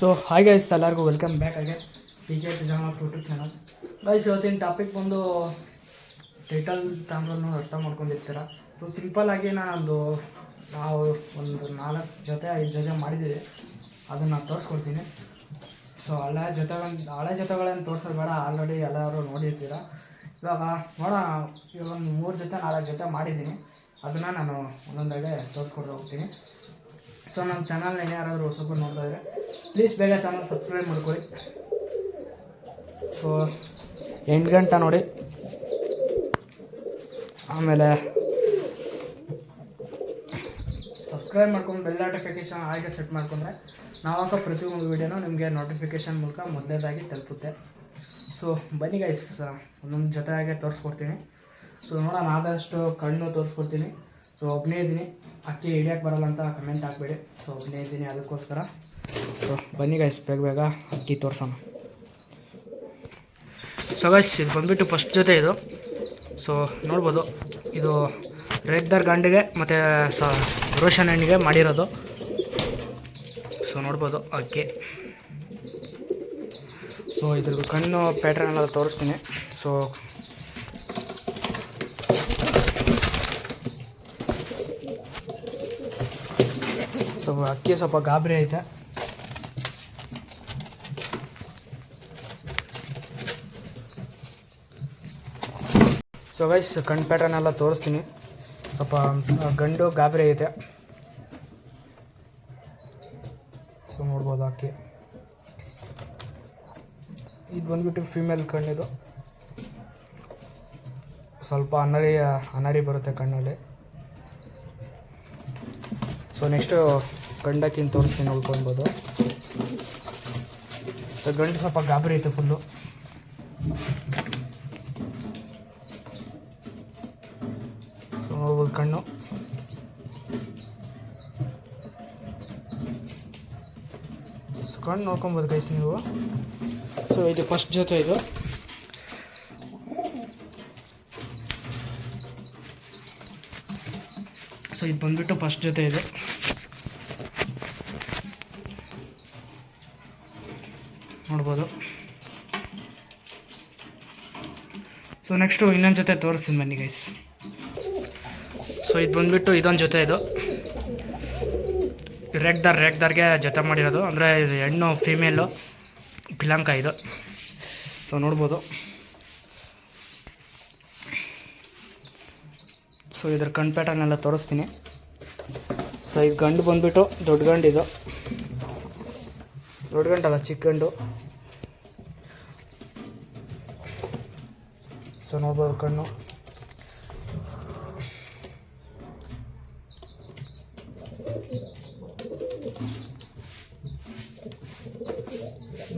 So hi guys, ಎಲ್ಲರಿಗೂ welcome back again ticket pyjama YouTube channel. Guys, ಇವತ್ತಿನ topic ಬಂದು title ತಗೊಂಡ್ರೂ ಅರ್ಥ ಮಾಡ್ಕೊಂಡಿರ್ತೀರ. ಸೊ ಸಿಂಪಲ್ಲಾಗಿ ನಾವು ಒಂದು 4 ಜೊತೆ 5 ಜೊತೆ ಮಾಡಿದ್ದೀವಿ, ಅದನ್ನು ತೋರಿಸ್ಕೊಡ್ತೀನಿ. ಸೊ ಹಳೆ ಜೊತೆಗಳನ್ನು ತೋರಿಸೋದು ಬೇಡ, ಆಲ್ರೆಡಿ ಎಲ್ಲರೂ ನೋಡಿರ್ತೀರ. ಇವಾಗ ನೋಡೋಣ, ಇವಾಗ ಒಂದು 3 ಜೊತೆ 4 ಜೊತೆ ಮಾಡಿದ್ದೀನಿ, ಅದನ್ನು ನಾನು ಒಂದೊಂದಾಗೆ ತೋರಿಸ್ಕೊಡ್ತಾ ಹೋಗ್ತೀನಿ. ಸೊ ನಮ್ಮ ಚಾನಲ್ನ ಯಾರಾದರೂ ಹೊಸಬರು ನೋಡ್ತಾ ಇದ್ದರೆ ಪ್ಲೀಸ್ ಬೇಗ ಚಾನಲ್ ಸಬ್ಸ್ಕ್ರೈಬ್ ಮಾಡ್ಕೊಳ್ಳಿ. ಸೊ 8 ಗಂಟೆ ನೋಡಿ, ಆಮೇಲೆ ಸಬ್ಸ್ಕ್ರೈಬ್ ಮಾಡ್ಕೊಂಡು ಬೆಲ್ ನೋಟಿಫಿಕೇಷನ್ ಆಗಿ ಸೆಟ್ ಮಾಡ್ಕೊಂಡ್ರೆ ನಾವು ಹಾಕೋ ಪ್ರತಿಯೊಂದು ವೀಡಿಯೋನೂ ನಿಮಗೆ ನೋಟಿಫಿಕೇಷನ್ ಮೂಲಕ ಮೊದಲೇದಾಗಿ ತಲುಪುತ್ತೆ. ಸೊ ಬನ್ನಿ ಗೈಸ್, ಒಂದೊಂದು ಜೊತೆಯಾಗೆ ತೋರಿಸ್ಕೊಡ್ತೀನಿ. ಸೊ ನೋಡೋಣ, ಆದಷ್ಟು ಕಣ್ಣು ತೋರಿಸ್ಕೊಡ್ತೀನಿ. ಸೊ ಒಬ್ಬನೇ ಇದ್ದೀನಿ, ಅಕ್ಕಿ ಹಿಡಿಯೋಕ್ಕೆ ಬರಲ್ಲ ಅಂತ ಕಮೆಂಟ್ ಹಾಕಬೇಡಿ. ಸೊ ಒಬ್ಬನೇ ಇದ್ದೀನಿ, ಅದಕ್ಕೋಸ್ಕರ. ಸೊ ಬನ್ನಿ ಗೈಸ್, ಬೇಗ ಅಕ್ಕಿ ತೋರಿಸೋಣ. ಸೊ ಗೈಸ್, ಇದು ಬಂದುಬಿಟ್ಟು ಫಸ್ಟ್ ಜೊತೆ ಇದು. ಸೊ ನೋಡ್ಬೋದು, ಇದು ರೇಗ್ದಾರ್ ಗಂಡಿಗೆ ಮತ್ತು ರೋಷನ್ ಹಣ್ಣಿಗೆ ಮಾಡಿರೋದು. ಸೊ ನೋಡ್ಬೋದು ಅಕ್ಕಿ. ಸೊ ಇದ್ರದ್ದು ಕಣ್ಣು ಪ್ಯಾಟ್ರನ್ ಎಲ್ಲ ತೋರಿಸ್ತೀನಿ. ಸೊ ಅಕ್ಕಿ ಸ್ವಲ್ಪ ಗಾಬರಿ ಐತೆ. ಸೊ ಗೈಸ್, ಕಣ್ಣು ಪ್ಯಾಟ್ರನ್ ಎಲ್ಲ ತೋರಿಸ್ತೀನಿ. ಸ್ವಲ್ಪ ಗಂಡು ಗಾಬರಿ ಐತೆ. ಸೊ ನೋಡ್ಬೋದು ಅಕ್ಕಿ. ಇದು ಬಂದ್ಬಿಟ್ಟು ಫೀಮೇಲ್ ಕಣ್ಣಿದು, ಸ್ವಲ್ಪ ಅನರಿ ಬರುತ್ತೆ ಕಣ್ಣಲ್ಲಿ. ಸೊ ನೆಕ್ಸ್ಟು ಗಂಡಕ್ಕಿಂತ ತೋರಿಸ್ತೀನಿ, ಉಳ್ಕೊಳ್ಬೋದು. ಸೊ ಗಂಡು ಸ್ವಲ್ಪ ಗಾಬರಿ ಐತೆ ಫುಲ್ಲು. ಸೊ ನೋಡ್ಬೋದು ಕಣ್ಣು. ಸೊ ಕಣ್ಣು ನೋಡ್ಕೊಬೋದು ಗೈಸ್ ನೀವು. ಸೊ ಇದು ಫಸ್ಟ್ ಜೊತೆ ಇದು. ಸೊ ಇದು ಬಂದ್ಬಿಟ್ಟು ಫಸ್ಟ್ ಜೊತೆ ಇದು. ನೋಡ್ಬೋದು. ಸೊ ನೆಕ್ಸ್ಟು ಇನ್ನೊಂದು ಜೊತೆ ತೋರಿಸ್ತೀನಿ ಬನ್ನಿ ಗೈಸ್. ಸೊ ಇದು ಬಂದುಬಿಟ್ಟು ಇದೊಂದು ಜೊತೆ ಇದು. ರೇಗ್ದಾರ್ಗೆ ಜೊತೆ ಮಾಡಿರೋದು, ಅಂದರೆ ಇದು ಹೆಣ್ಣು ಫೀಮೇಲು ಪಿಲಾಂಕ ಇದು. ಸೊ ನೋಡ್ಬೋದು. ಸೊ ಇದ್ರ ಕಣ್ಣು ಪ್ಯಾಟರ್ನ್ ಎಲ್ಲ ತೋರಿಸ್ತೀನಿ. ಸೊ ಇದು ಗಂಡು ಬಂದುಬಿಟ್ಟು ದೊಡ್ಡ ಗಂಡು ಇದು. ದೊಡ್ಡ ಗಂಟಲ್ಲ, ಚಿಕ್ಕ ಗಂಡು. ಸೊ ನೋಡ್ಬೋದು ಕಣ್ಣು.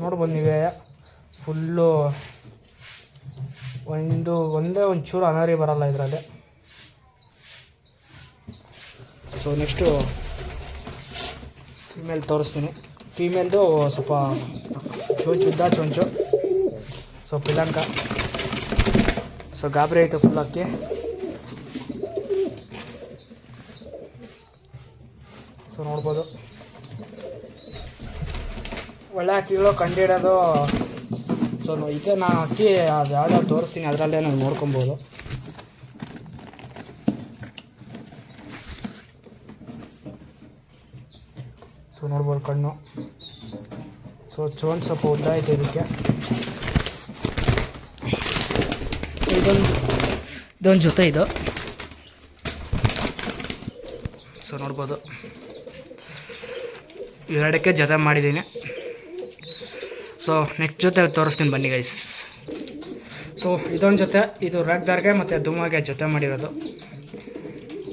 ನೋಡ್ಬೋದು ನೀವೇ, ಫುಲ್ಲು ಒಂದೇ ಒಂಚೂರು ಅನಾರಿ ಬರಲ್ಲ ಇದರಲ್ಲಿ. ಸೊ ನೆಕ್ಸ್ಟು ಫೀಮೇಲ್ ತೋರಿಸ್ತೀನಿ. ಫೀಮೇಲ್ದು ಸ್ವಲ್ಪ ಉದ್ದ ಚೊಂಚು. ಸೊ ಪಿಲಾಂಕ. ಸೊ ಗಾಬರಿ ಐತೆ ಫುಲ್ ಅಕ್ಕಿ. ಸೊ ನೋಡ್ಬೋದು, ಒಳ್ಳೆ ಅಕ್ಕಿಗಳು ಕಂಡಿಡೋದು. ಸೊ ಇದೆ, ನಾನು ಅಕ್ಕಿ ಅದು ಯಾವ್ದಾದ್ರು ತೋರಿಸ್ತೀನಿ, ಅದರಲ್ಲೇ ನಾನು ನೋಡ್ಕೊಬೋದು. ಸೊ ನೋಡ್ಬೋದು ಕಣ್ಣು. ಸೊ ಚೋನ್ ಸ್ವಲ್ಪ ಉದ್ದ ಐತೆ ಇದಕ್ಕೆ. ಇದೊಂದು ಜೊತೆ ಇದು. ಸೊ ನೋಡ್ಬೋದು, ಎರಡಕ್ಕೆ ಜೊತೆ ಮಾಡಿದ್ದೀನಿ. ಸೊ ನೆಕ್ಸ್ಟ್ ಜೊತೆ ತೋರಿಸ್ತೀನಿ ಬನ್ನಿ ಗೈಸ್. ಸೊ ಇದೊಂದು ಜೊತೆ, ಇದು ರೇಗ್ದಾರ್ಗೆ ಮತ್ತು ಧೂಮಾಗೆ ಜೊತೆ ಮಾಡಿರೋದು.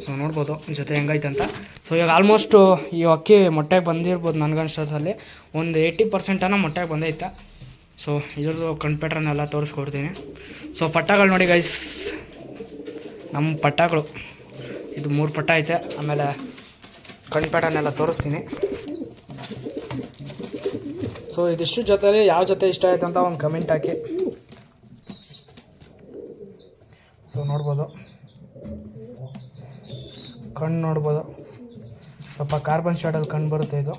ಸೊ ನೋಡ್ಬೋದು ಜೊತೆ ಹೆಂಗೈತೆ ಅಂತ. ಸೊ ಇವಾಗ ಆಲ್ಮೋಸ್ಟು ಈ ಅಕ್ಕಿ ಮೊಟ್ಟೆಗೆ ಬಂದಿರ್ಬೋದು, ನನಗನ್ಸೋದ್ರಲ್ಲಿ ಒಂದು 80% ಮೊಟ್ಟೆಗೆ ಬಂದೈತೆ. ಸೊ ಇದ್ರದ್ದು ಕಣ್ಣು ಪ್ಯಾಟ್ರನ್ನೆಲ್ಲ ತೋರಿಸ್ಕೊಡ್ತೀನಿ. ಸೊ ಪಟ್ಟಗಳು ನೋಡಿ ಗೈಸ್, ನಮ್ಮ ಪಟ್ಟಗಳು ಇದು 3 ಪಟ್ಟ ಐತೆ. ಆಮೇಲೆ ಕಣ್ಣು ಪ್ಯಾಟ್ರನ್ನೆಲ್ಲ ತೋರಿಸ್ತೀನಿ. ಸೊ ಇದಿಷ್ಟು ಜೊತೆಲಿ ಯಾವ ಜೊತೆ ಇಷ್ಟ ಆಯ್ತು ಅಂತ ಒಂದು ಕಮೆಂಟ್ ಹಾಕಿ. ಸೊ ನೋಡ್ಬೋದು ಕಣ್ಣು, ನೋಡ್ಬೋದು ಸ್ವಲ್ಪ ಕಾರ್ಬನ್ ಶೇಡಲ್ಲಿ ಕಣ್ಣು ಬರುತ್ತೆ ಇದು.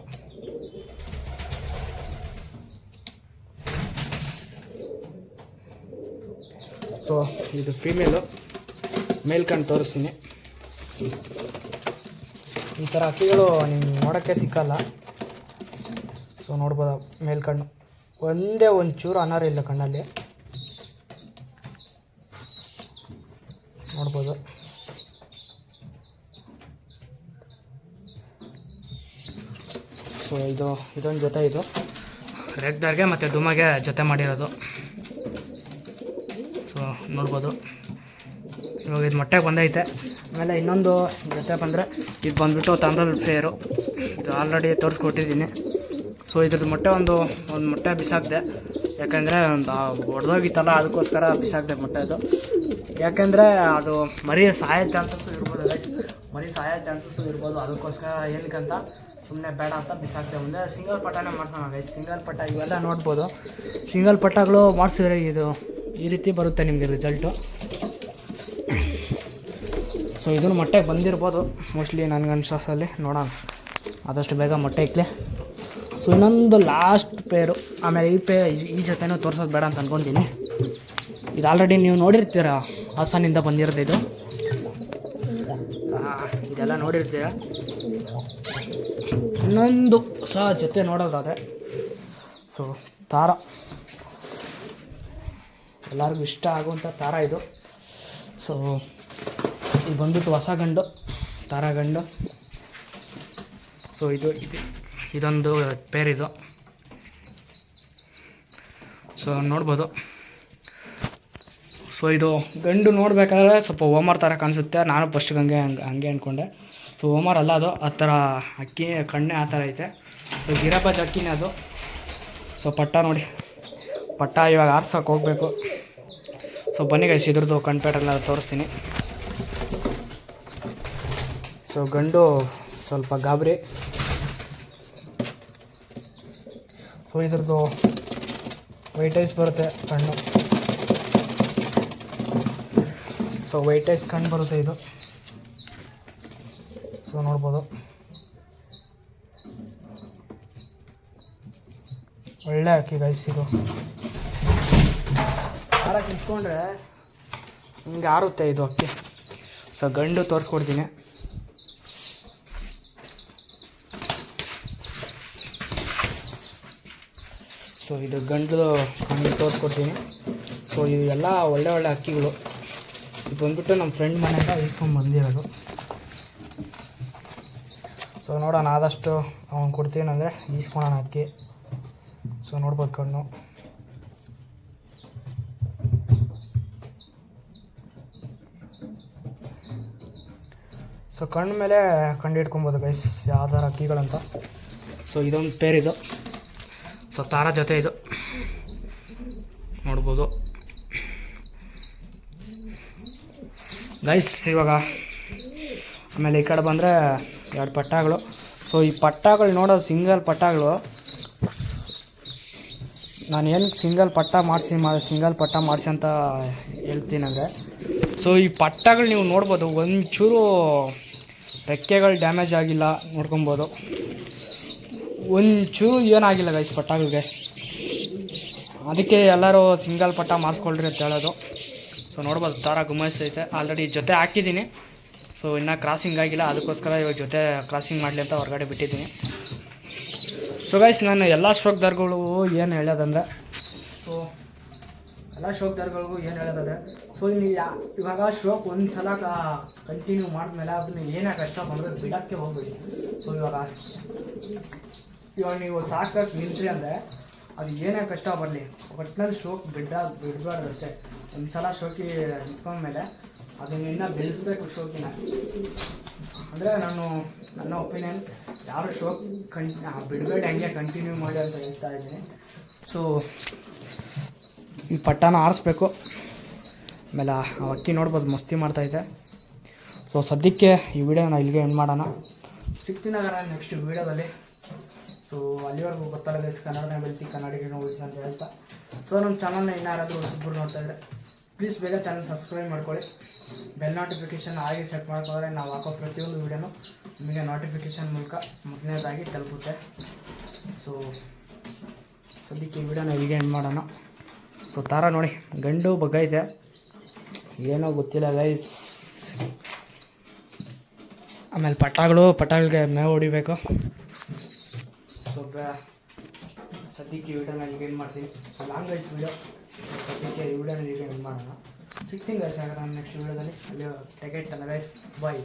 ಸೊ ಇದು ಫೀಮೇಲು, ಮೇಲ್ಕಂಡು ತೋರಿಸ್ತೀನಿ. ಈ ಥರ ಹಕ್ಕಿಗಳು ನಿಮ್ಗೆ ನೋಡೋಕ್ಕೆ ಸಿಕ್ಕಲ್ಲ. ಸೊ ನೋಡ್ಬೋದು ಮೇಲ್ಕಣ್ಣು ಒಂದೇ ಒಂಚೂರು ಅನಾರ ಇಲ್ಲ ಕಣ್ಣಲ್ಲಿ, ನೋಡ್ಬೋದು. ಸೊ ಇದೊಂದು ಜೊತೆ, ಇದು ರೆಗ್ದಾರ್ಗೆ ಮತ್ತು ದುಮಗೆ ಜೊತೆ ಮಾಡಿರೋದು. ಸೊ ನೋಡ್ಬೋದು ಇವಾಗ ಇದು ಮೊಟ್ಟೆಗೆ ಬಂದೈತೆ. ಆಮೇಲೆ ಇನ್ನೊಂದು ಜೊತೆ ಬಂದರೆ ಇದು ಬಂದುಬಿಟ್ಟು ತಾಮ್ರದ ಫ್ಲೇಯರು, ಇದು ಆಲ್ರೆಡಿ ತೋರಿಸ್ಕೊಟ್ಟಿದ್ದೀನಿ. ಸೊ ಇದ್ರದ್ದು ಮೊಟ್ಟೆ ಒಂದು ಮೊಟ್ಟೆ ಬಿಸಾಕಿದೆ, ಯಾಕೆಂದರೆ ಒಂದು ಹೊಡೆದೋಗಿತ್ತಲ್ಲ, ಅದಕ್ಕೋಸ್ಕರ ಬಿಸಾಕಿದೆ ಮೊಟ್ಟೆ ಅದು. ಯಾಕೆಂದರೆ ಅದು ಮರಿ ಸಾಯೋ ಚಾನ್ಸಸ್ಸು ಇರ್ಬೋದು, ಮರಿ ಸಾಯೋ ಚಾನ್ಸಸ್ಸು ಇರ್ಬೋದು, ಅದಕ್ಕೋಸ್ಕರ ಏನಕ್ಕಂತ ಸುಮ್ಮನೆ ಬೇಡ ಅಂತ ಬಿಸಾಕಿದೆ. ಮುಂದೆ ಸಿಂಗಲ್ ಪಟ್ಟನೇ ಮಾಡ್ಸೋಣ ಗೈಸ್. ಸಿಂಗಲ್ ಪಟ್ಟ ಇವೆಲ್ಲ ನೋಡ್ಬೋದು, ಸಿಂಗಲ್ ಪಟ್ಟಗಳು ಮಾಡಿಸಿದ್ರೆ ಇದು ಈ ರೀತಿ ಬರುತ್ತೆ ನಿಮಗೆ ರಿಸಲ್ಟು. ಸೊ ಇದನ್ನು ಮೊಟ್ಟೆಗೆ ಬಂದಿರ್ಬೋದು ಮೋಸ್ಟ್ಲಿ ನನಗನ್ಸೋಸಲ್ಲಿ, ನೋಡೋಣ ಆದಷ್ಟು ಬೇಗ ಮೊಟ್ಟೆ ಇಕ್ಕಲಿ. ಸೊ ಇನ್ನೊಂದು ಲಾಸ್ಟ್ ಪೇರು, ಆಮೇಲೆ ಈ ಜೊತೆನೂ ತೋರಿಸೋದು ಬೇಡ ಅಂತ ಅಂದ್ಕೊತೀನಿ. ಇದು ಆಲ್ರೆಡಿ ನೀವು ನೋಡಿರ್ತೀರ, ಹಾಸನಿಂದ ಬಂದಿರೋದು ಇದು, ಇದೆಲ್ಲ ನೋಡಿರ್ತೀರ. ಇನ್ನೊಂದು ಸಹ ಜೊತೆ ನೋಡೋದಾದರೆ ಸೊ ತಾರ, ಎಲ್ಲರಿಗೂ ಇಷ್ಟ ಆಗುವಂಥ ತಾರ ಇದು. ಸೊ ಇದು ಬಂದ್ಬಿಟ್ಟು ಹೊಸ ಗಂಡು, ತಾರ ಗಂಡು. ಸೊ ಇದೊಂದು ಪೇರಿದು. ಸೊ ನೋಡ್ಬೋದು. ಸೊ ಇದು ಗಂಡು ನೋಡಬೇಕಾದ್ರೆ ಸ್ವಲ್ಪ ಓಮರ್ ಥರ ಕಾಣಿಸುತ್ತೆ, ನಾನು ಫಸ್ಟಿಗೆ ಹಂಗೆ ಅಂದ್ಕೊಂಡೆ. ಸೊ ಓಮರ್ ಅಲ್ಲ ಅದು, ಆ ಥರ ಅಕ್ಕಿ ಕಣ್ಣೆ ಆ ಥರ ಐತೆ. ಸೊ ಗಿರಬಾಜ್ ಅಕ್ಕಿನೇ ಅದು. ಸೊ ಪಟ್ಟ ನೋಡಿ, ಪಟ್ಟ ಇವಾಗ ಆರ್ಸೋಕೆ ಹೋಗಬೇಕು. ಸೊ ಬನ್ನಿ ಗೈಸ್, ಇದ್ರದ್ದು ಕಣ್ಪೇಟೆಲ್ಲ ತೋರಿಸ್ತೀನಿ. ಸೊ ಗಂಡು ಸ್ವಲ್ಪ ಗಾಬರಿ. ಸೊ ಇದ್ರದ್ದು ವೈಟ್ ಐಸ್ ಬರುತ್ತೆ ಕಣ್ಣು. ಸೊ ವೈಟ್ ಐಸ್ ಕಣ್ಣು ಬರುತ್ತೆ ಇದು. ಸೊ ನೋಡ್ಬೋದು, ಒಳ್ಳೆ ಅಕ್ಕಿ ಗೈಸ್ ಇದು. ಆರಕ್ಕೆ ನಿಂತ್ಕೊಂಡ್ರೆ ಹಿಂಗೆ ಆರುತ್ತೆ ಇದು ಅಕ್ಕಿ. ಸೊ ಗಂಡು ತೋರಿಸ್ಕೊಡ್ತೀನಿ. ಸೊ ಇದು ಗಂಡು ಕಣ್ಣು ತೋರಿಸ್ಕೊಡ್ತೀನಿ. ಸೊ ಇದು ಎಲ್ಲ ಒಳ್ಳೆ ಅಕ್ಕಿಗಳು. ಇದು ಬಂದ್ಬಿಟ್ಟು ನಮ್ಮ ಫ್ರೆಂಡ್ ಮನೆಯಿಂದ ಇಸ್ಕೊಂಡು ಬಂದಿರೋದು. ಸೊ ನೋಡೋಣ, ಆದಷ್ಟು ಅವ್ನು ಕೊಡ್ತೀನಿ ಅಂದರೆ ಈಸ್ಕೊಳೋಣ ಅಕ್ಕಿ. ಸೊ ನೋಡ್ಬೋದು ಕಣ್ಣು. ಸೊ ಕಣ್ಣು ಮೇಲೆ ಕಂಡು ಹಿಡ್ಕೊಬೋದು ಗೈಸ್ ಯಾವ ಥರ ಅಕ್ಕಿಗಳಂತ. ಸೊ ಇದೊಂದು ಪೇರಿದು. ಸೊ ತಾರ ಜೊತೆ ಇದು ನೋಡ್ಬೋದು ಗೈಸ್. ಇವಾಗ ಆಮೇಲೆ ಈ ಕಡೆ ಬಂದರೆ 2 ಪಟ್ಟಗಳು. ಸೊ ಈ ಪಟ್ಟಗಳು ನೋಡೋದು ಸಿಂಗಲ್ ಪಟ್ಟಗಳು. ನಾನು ಏನಕ್ಕೆ ಸಿಂಗಲ್ ಪಟ್ಟ ಮಾಡಿಸಿ ಅಂತ ಹೇಳ್ತೀನಿ ಅಂದರೆ, ಸೊ ಈ ಪಟ್ಟಗಳು ನೀವು ನೋಡ್ಬೋದು, ಒಂಚೂರು ರೆಕ್ಕೆಗಳು ಡ್ಯಾಮೇಜ್ ಆಗಿಲ್ಲ, ನೋಡ್ಕೊಬೋದು. ಒಂಚೂರು ಏನಾಗಿಲ್ಲ ಗೈಸ್ ಪಟ್ಟಗಳಿಗೆ. ಅದಕ್ಕೆ ಎಲ್ಲರೂ ಸಿಂಗಲ್ ಪಟ್ಟ ಮಾಡಿಸ್ಕೊಳ್ರಿ ಅಂತ ಹೇಳೋದು. ಸೊ ನೋಡ್ಬೋದು, ತಾರ ಗುಮಾಯಿಸ್ತೈತೆ. ಆಲ್ರೆಡಿ ಜೊತೆ ಹಾಕಿದ್ದೀನಿ. ಸೊ ಇನ್ನೂ ಕ್ರಾಸಿಂಗ್ ಆಗಿಲ್ಲ, ಅದಕ್ಕೋಸ್ಕರ ಇವಾಗ ಜೊತೆ ಕ್ರಾಸಿಂಗ್ ಮಾಡಲಿ ಅಂತ ಹೊರಗಡೆ ಬಿಟ್ಟಿದ್ದೀನಿ. ಸೊ ಗೈಸ್, ನಾನು ಎಲ್ಲ ಶೋಕ್ದಾರ್ಗಳಿಗೂ ಏನು ಹೇಳೋದಂದರೆ, ಸೊ ನೀವು ಇವಾಗ ಶೋಕ್ ಒಂದು ಸಲ ಕಂಟಿನ್ಯೂ ಮಾಡಿದ್ಮೇಲೆ ಅದನ್ನ ಏನೇ ಕಷ್ಟ ಬಂದರೆ ಬಿಡೋಕ್ಕೆ ಹೋಗ್ಬೇಡಿ. ಸೊ ಇವಾಗ ನೀವು ಸಾಕಕ್ಕೆ ನಿಲ್ಸ್ರಿ ಅಂದರೆ ಅದು ಏನೇ ಕಷ್ಟ ಬರಲಿ, ಒಟ್ಟಿನಲ್ಲಿ ಶೋಕ್ ಬಿಡಬಾರ್ದು ಅಷ್ಟೇ. ಒಂದು ಸಲ ಶೋಕಿ ನಿಂತ್ಕೊಂಡ್ಮೇಲೆ ಅದನ್ನ ಇನ್ನೂ ಬೆಳೆಸ್ಬೇಕು ಶೋಕಿನ. ಅಂದರೆ ನನ್ನ ಒಪಿನಿಯನ್, ಯಾರು ಶೋಕ್ ಬಿಡಬೇಡಿ, ಹಂಗೆ ಕಂಟಿನ್ಯೂ ಮಾಡಿ ಅಂತ ಹೇಳ್ತಾ ಇದ್ದೀನಿ. ಸೊ ಈ ಪಟ್ಟನ ಆರಿಸ್ಬೇಕು. ಆಮೇಲೆ ಆ ಅಕ್ಕಿ ನೋಡ್ಬೋದು ಮಸ್ತಿ ಮಾಡ್ತಾಯಿದ್ದೆ. ಸೊ ಸದ್ಯಕ್ಕೆ ಈ ವಿಡಿಯೋನ ಇಲ್ಲಿಗೆ ಎಂಡ್ ಮಾಡೋಣ. ಸಿಗ್ತೀನಾಗಾರ ನೆಕ್ಸ್ಟ್ ವೀಡಿಯೋದಲ್ಲಿ. ಸೊ ಅಲ್ಲಿವರೆಗೂ ಗೊತ್ತಾಗಲ್ಲ, ಕನ್ನಡನ ಬೆಳೆಸಿ ಕನ್ನಡಿಗನ ಉಳಿಸಿ ಅಂತ ಹೇಳ್ತಾ. ಸೊ ನಮ್ಮ ಚಾನಲ್ನ ಇನ್ನಾರಾದರೂ ಹೊಸಬ್ರು ನೋಡ್ತಾಯಿದ್ರೆ ಪ್ಲೀಸ್ ಬೇಗ ಚಾನಲ್ ಸಬ್ಸ್ಕ್ರೈಬ್ ಮಾಡ್ಕೊಳ್ಳಿ. ಬೆಲ್ ನೋಟಿಫಿಕೇಷನ್ ಆಗಿ ಸೆಟ್ ಮಾಡ್ಕೊಂಡ್ರೆ ನಾವು ಹಾಕೋ ಪ್ರತಿಯೊಂದು ವೀಡಿಯೋನು ನಿಮಗೆ ನೋಟಿಫಿಕೇಷನ್ ಮೂಲಕ ಮೊದಲನೇದಾಗಿ ತಲುಪುತ್ತೆ. ಸೊ ಸದ್ಯಕ್ಕೆ ಈ ವಿಡಿಯೋನ ಇಲ್ಲಿಗೆ ಎಂಡ್ ಮಾಡೋಣ. ಸೊ ತಾರ ನೋಡಿ, ಗಂಡು ಬಗ್ಗೈತೆ, ಏನೋ ಗೊತ್ತಿಲ್ಲ ಗೈಸ್. ಆಮೇಲೆ ಪಟಾಗಳಿಗೆ ಮೇವು ಹೊಡಿಬೇಕು. ಸ್ವಲ್ಪ ಸದ್ಯಕ್ಕೆ ವಿಡಿಯೋನ ಈಗ ಏನು ಮಾಡ್ತೀನಿ, ಲಾಂಗ್ ಆಯ್ತು ವಿಡಿಯೋ. ಸದ್ಯಕ್ಕೆ ಈ ವಿಡಿಯೋನ ಈಗ ಏನು ಮಾಡೋಣ. ಸಿಗ್ತೀನಿ ಗೈಸ್ ನಾನು ನೆಕ್ಸ್ಟ್ ವಿಡಿಯೋದಲ್ಲಿ. ಅಲ್ಲಿ ಟೇಕ್ ಇಟ್ ಗೈಸ್, ಬಾಯ್.